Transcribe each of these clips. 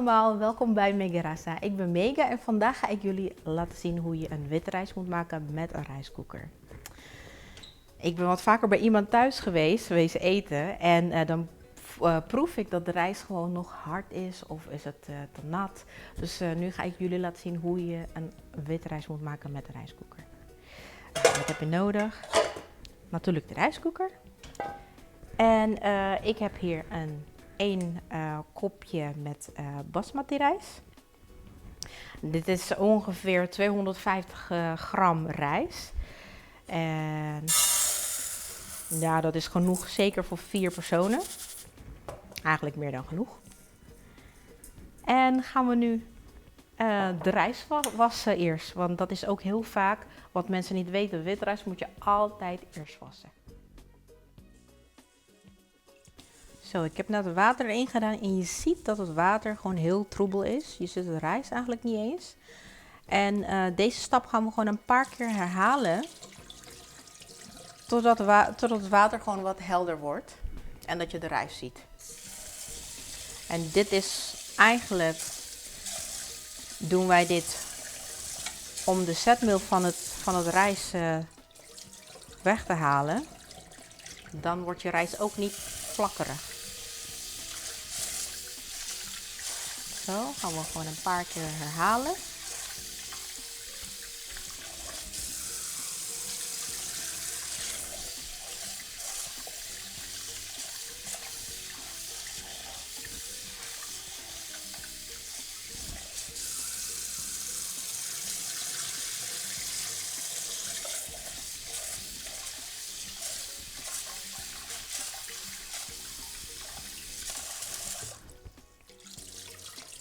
allemaal, welkom bij Megarasa. Ik ben Mega en vandaag ga ik jullie laten zien hoe je een witte rijst moet maken met een rijstkoeker. Ik ben wat vaker bij iemand thuis geweest eten en dan proef ik dat de rijst gewoon nog hard is of is het te nat. Dus nu ga ik jullie laten zien hoe je een witte rijst moet maken met een rijstkoeker. Wat heb je nodig? Natuurlijk de rijstkoeker. En ik heb hier een kopje met basmati rijst. Dit is ongeveer 250 gram rijst. En ja, dat is genoeg, zeker voor 4 personen. Eigenlijk meer dan genoeg. En gaan we nu de rijst wassen eerst. Want dat is ook heel vaak wat mensen niet weten. Witte rijst moet je altijd eerst wassen. Zo, ik heb net het water erin gedaan en je ziet dat het water gewoon heel troebel is. Je ziet de rijst eigenlijk niet eens. En deze stap gaan we gewoon een paar keer herhalen. Totdat het water gewoon wat helder wordt. En dat je de rijst ziet. En dit is eigenlijk, doen wij dit om de zetmeel van het rijst weg te halen. Dan wordt je rijst ook niet plakkerig. Zo, gaan we gewoon een paar keer herhalen.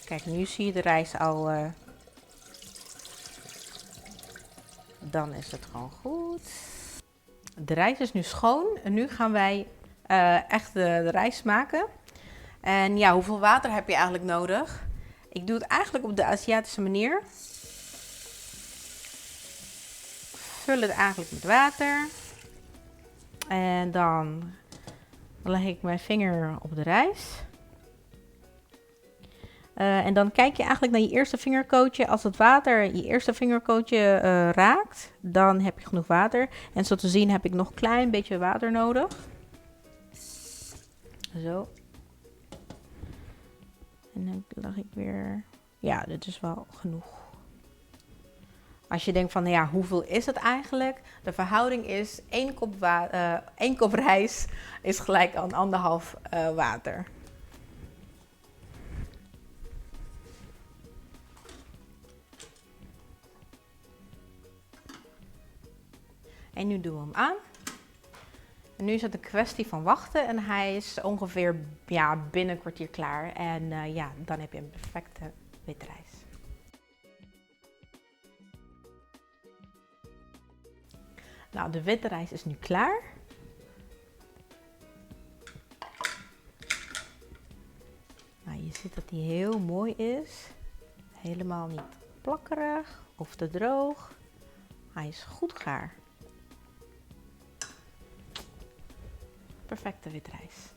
Kijk, nu zie je de rijst al. Dan is het gewoon goed. De rijst is nu schoon en nu gaan wij echt de rijst maken. En ja, hoeveel water heb je eigenlijk nodig? Ik doe het eigenlijk op de Aziatische manier. Vul het eigenlijk met water. En dan leg ik mijn vinger op de rijst. En dan kijk je eigenlijk naar je eerste vingerkootje. Als het water je eerste vingerkootje raakt, dan heb je genoeg water. En zo te zien heb ik nog een klein beetje water nodig. Zo. En dan leg ik weer. Ja, dit is wel genoeg. Als je denkt van, ja, hoeveel is het eigenlijk? De verhouding is 1 kop rijst is gelijk aan 1,5 water. En nu doen we hem aan. En nu is het een kwestie van wachten en hij is ongeveer binnen een kwartier klaar. En dan heb je een perfecte witte rijst. Nou, de witte rijst is nu klaar. Nou, je ziet dat hij heel mooi is. Helemaal niet plakkerig of te droog. Hij is goed gaar. Perfecte witte rijst.